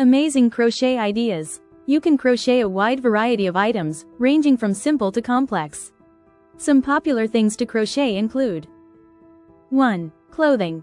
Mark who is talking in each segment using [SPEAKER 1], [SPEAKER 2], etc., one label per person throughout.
[SPEAKER 1] Amazing crochet ideas. You can crochet a wide variety of items, ranging from simple to complex. Some popular things to crochet include 1. Clothing.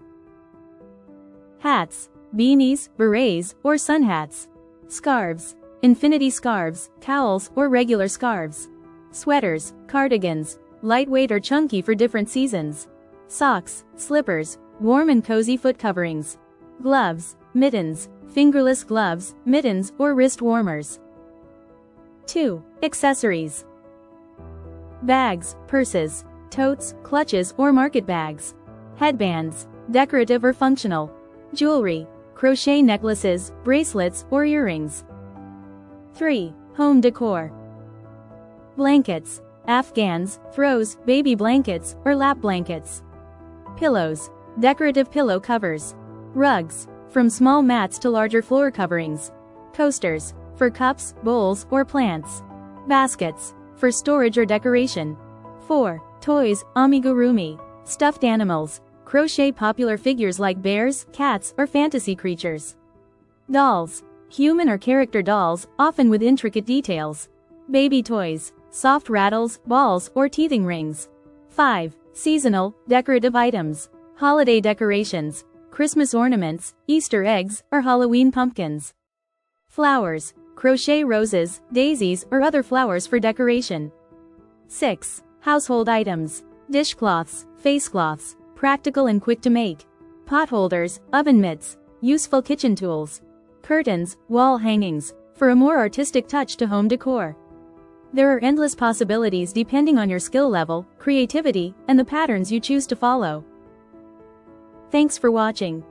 [SPEAKER 1] Hats, beanies, berets, or sun hats. Scarves. Infinity scarves, cowls, or regular scarves. Sweaters, cardigans, lightweight or chunky for different seasons. Socks, slippers, warm and cozy foot coverings. Gloves, mittens, fingerless gloves, mittens, or wrist warmers. 2. Accessories. Bags, purses, totes, clutches, or market bags. Headbands, decorative or functional. Jewelry, crochet necklaces, bracelets, or earrings. 3. Home decor. Blankets, afghans, throws, baby blankets, or lap blankets. Pillows, decorative pillow covers. Rugs, from small mats to larger floor coverings. Coasters, for cups, bowls, or plants. Baskets, for storage or decoration. 4. Toys, amigurumi, stuffed animals. Crochet popular figures like bears, cats, or fantasy creatures. Dolls, human or character dolls, often with intricate details. Baby toys, soft rattles, balls, or teething rings. 5. Seasonal, decorative items. Holiday decorations, Christmas ornaments, Easter eggs, or Halloween pumpkins. Flowers, crochet roses, daisies, or other flowers for decoration. 6. Household items. Dishcloths, facecloths, practical and quick to make. Pot holders, oven mitts, useful kitchen tools. Curtains, wall hangings, for a more artistic touch to home decor. There are endless possibilities depending on your skill level, creativity, and the patterns you choose to follow. Thanks for watching.